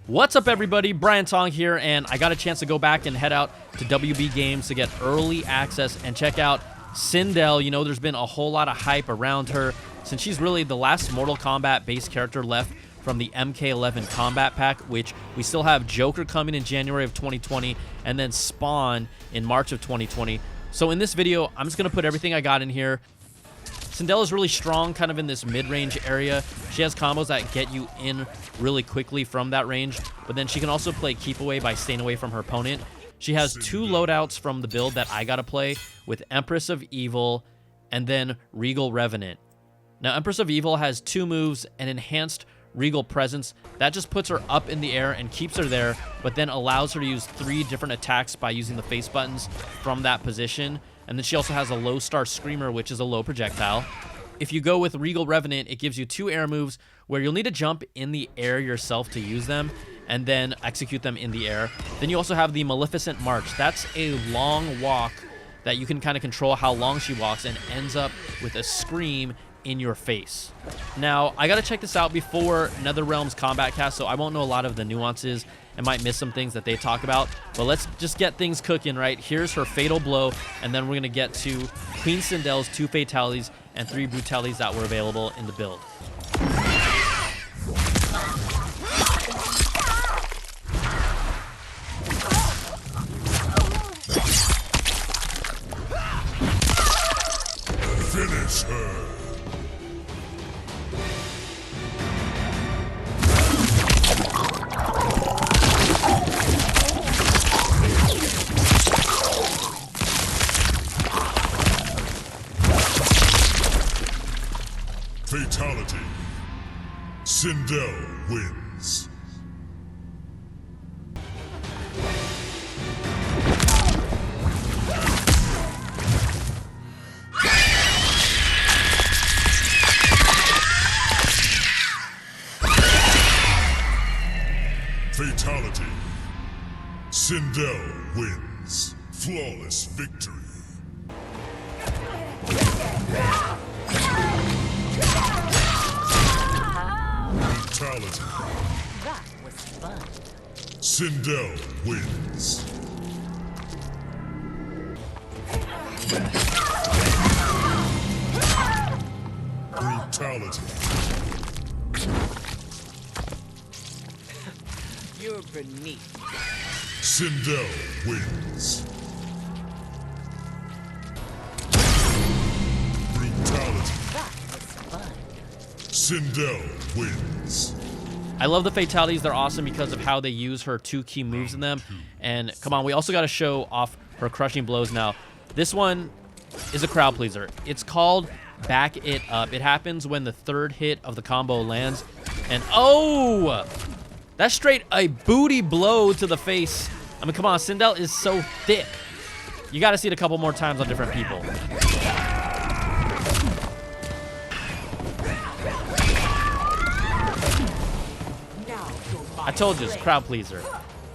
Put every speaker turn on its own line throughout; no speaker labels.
What's up, everybody? Brian Tong here, and I got a chance to go back and head out to WB Games to get early access and check out Sindel. You know, there's been a whole lot of hype around her since she's really the last Mortal Kombat base character left from the MK11 Kombat Pack, which we still have Joker coming in January of 2020 and then Spawn in March of 2020. So in this video, I'm just going to put everything I got in here. Sindel is really strong kind of in this mid-range area. She has combos that get you in really quickly from that range, but then she can also play keep away by staying away from her opponent. She has two loadouts from the build that I gotta play with Empress of Evil and then Regal Revenant. Now, Empress of Evil has two moves, an enhanced Regal Presence that just puts her up in the air and keeps her there, but then allows her to use 3 different attacks by using the face buttons from that position. And then she also has a low star Screamer, which is a low projectile. If you go with Regal Revenant, it gives you 2 air moves where you'll need to jump in the air yourself to use them and then execute them in the air. Then you also have the Maleficent March. That's a long walk that you can kind of control how long she walks and ends up with a scream in your face. Now, I gotta check this out before NetherRealm's Combat Cast, so I won't know a lot of the nuances and might miss some things that they talk about, but let's just get things cooking, right? Here's her Fatal Blow, and then we're gonna get to Queen Sindel's 2 Fatalities and 3 Brutalities that were available in the build.
Finish her. Fatality. Sindel wins. Fatality. Sindel wins. Flawless victory. Brutality.
That was fun.
Sindel wins. Brutality.
You're beneath.
Sindel wins. Brutality.
That was fun.
Sindel wins.
I love the Fatalities. They're awesome because of how they use her 2 key moves in them. And come on, we also got to show off her Crushing Blows now. This one is a crowd pleaser. It's called Back It Up. It happens when the 3rd hit of the combo lands. And oh, that's straight a booty blow to the face. I mean, come on, Sindel is so thick. You got to see it a couple more times on different people. I told you, it's crowd pleaser.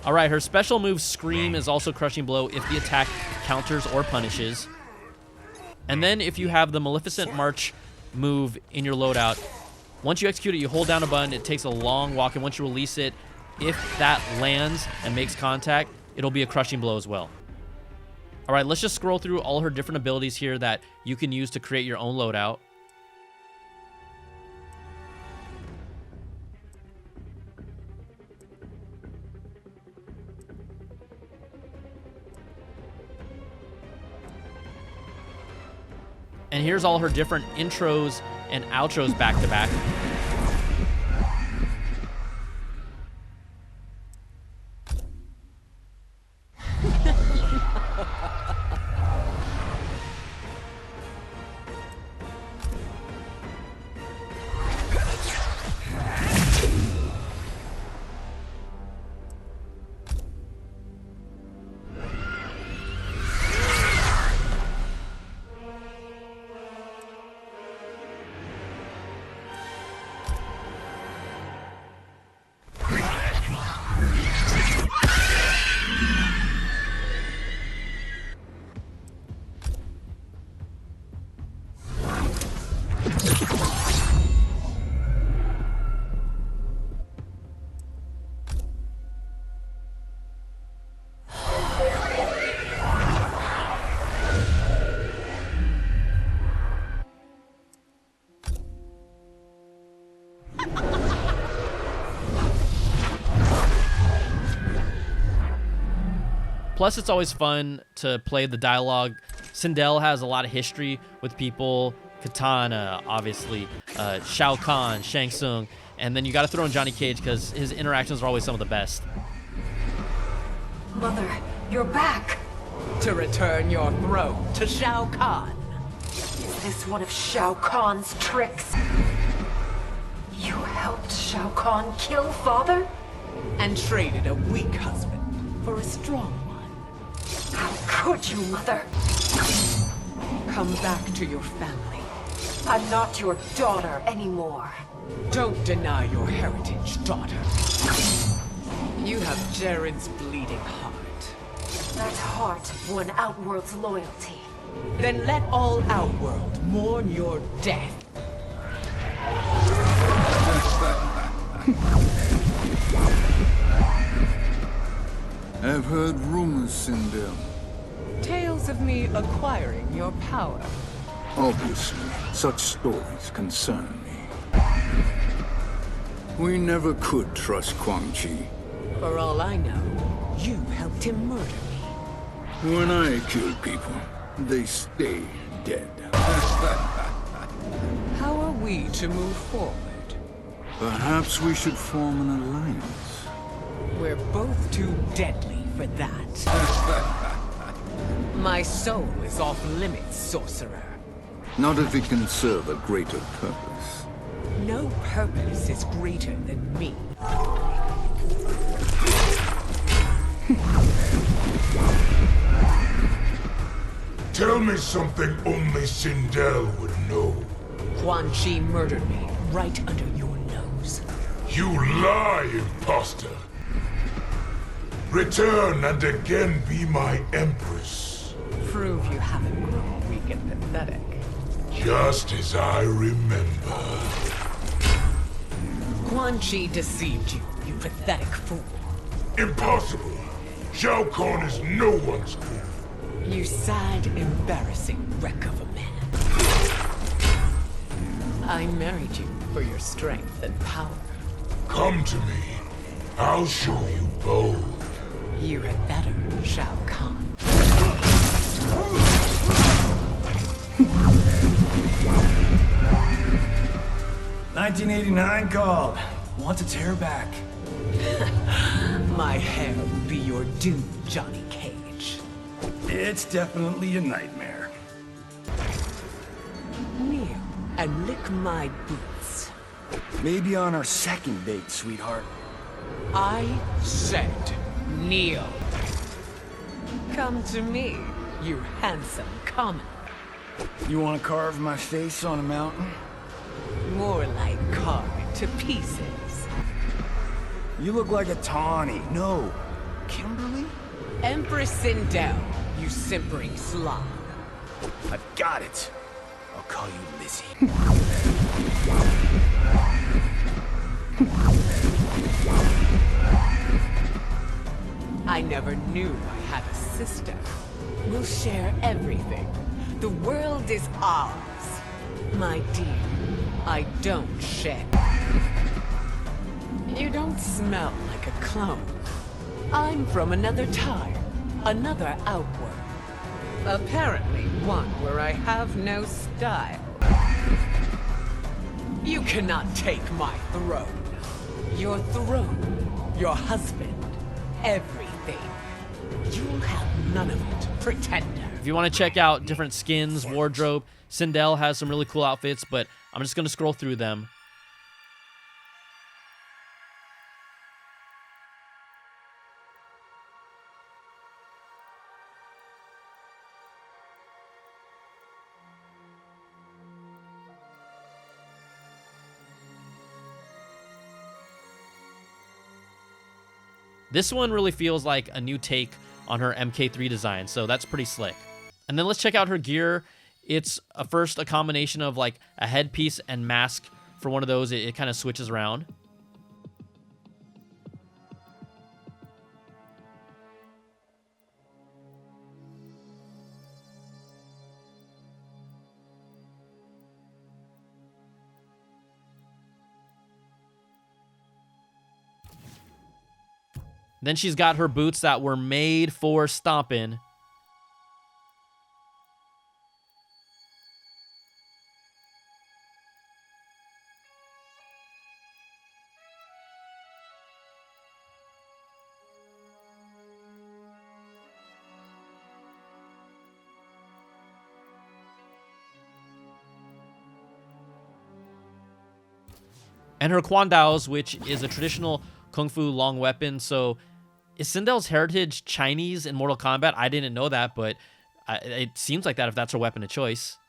All right, her special move Scream is also Crushing Blow if the attack counters or punishes. And then if you have the Maleficent March move in your loadout, once you execute it, you hold down a button, it takes a long walk, and once you release it, if that lands and makes contact, it'll be a Crushing Blow as well. All right, let's just scroll through all her different abilities here that you can use to create your own loadout. And here's all her different intros and outros back to back. Plus, it's always fun to play the dialogue. Sindel has a lot of history with people. Katana, obviously, Shao Kahn, Shang Tsung, and then you got to throw in Johnny Cage because his interactions are always some of the best.
Mother, you're back!
To return your throne to Shao Kahn.
Is this one of Shao Kahn's tricks? You helped Shao Kahn kill Father?
And traded a weak husband for a strong one.
How could you, Mother?
Come back to your family.
I'm not your daughter anymore.
Don't deny your heritage, daughter. You have Jared's bleeding heart.
That heart won Outworld's loyalty.
Then let all Outworld mourn your death.
I've heard rumors, Sindel.
Tales of me acquiring your power.
Obviously, such stories concern me. We never could trust Quan Chi.
For all I know, you helped him murder me.
When I kill people, they stay dead.
How are we to move forward?
Perhaps we should form an alliance.
We're both too deadly for that. My soul is off limits, sorcerer.
Not if it can serve a greater purpose.
No purpose is greater than me.
Tell me something only Sindel would know.
Quan Chi murdered me right under your nose.
You lie, imposter. Return and again be my empress.
Prove you haven't grown weak and pathetic.
Just as I remember.
Quan Chi deceived you, you pathetic fool.
Impossible. Shao Kahn is no one's fool.
You sad, embarrassing wreck of a man. I married you for your strength and power.
Come to me. I'll show you both.
You had better, Shao Kahn.
$1989 called. Want to tear back.
My hair will be your doom, Johnny Cage.
It's definitely a nightmare.
Kneel and lick my boots.
Maybe on our second date, sweetheart.
I said kneel. Come to me, you handsome commoner.
You want to carve my face on a mountain?
More like carve it to pieces.
You look like a Tawny. No. Kimberly?
Empress Sindel, you simpering slob.
I've got it. I'll call you Lizzie.
I never knew I had a sister. We'll share everything. The world is ours. My dear, I don't shed. You don't smell like a clone. I'm from another time, another Outworld. Apparently one where I have no style. You cannot take my throne. Your throne, your husband, everything. You'll have none of it, pretender.
If you want to check out different skins, wardrobe, Sindel has some really cool outfits, but I'm just going to scroll through them. This one really feels like a new take on her MK3 design, so that's pretty slick. And then let's check out her gear. It's first a combination of like a headpiece and mask. For one of those, it kind of switches around. Then she's got her boots that were made for stomping. And her Quandaos, which is a traditional Kung Fu long weapon. So is Sindel's heritage Chinese in Mortal Kombat? I didn't know that, but it seems like that if that's her weapon of choice.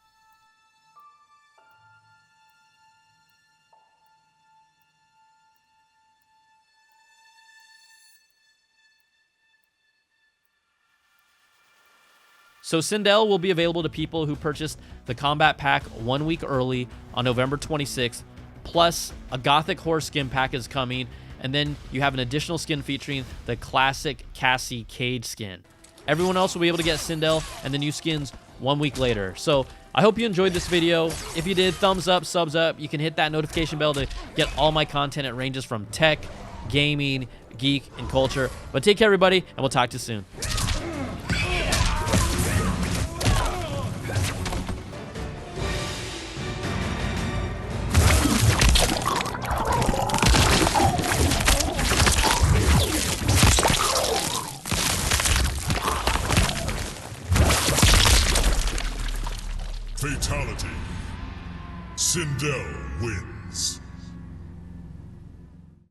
So Sindel will be available to people who purchased the Kombat Pack 1 week early on November 26th. Plus, a Gothic Horse skin pack is coming, and then you have an additional skin featuring the classic Cassie Cage skin. Everyone else will be able to get Sindel and the new skins 1 week later. So I hope you enjoyed this video. If you did, thumbs up, subs up. You can hit that notification bell to get all my content. It ranges from tech, gaming, geek, and culture. But take care, everybody, and we'll talk to you soon.
Fatality. Sindel wins.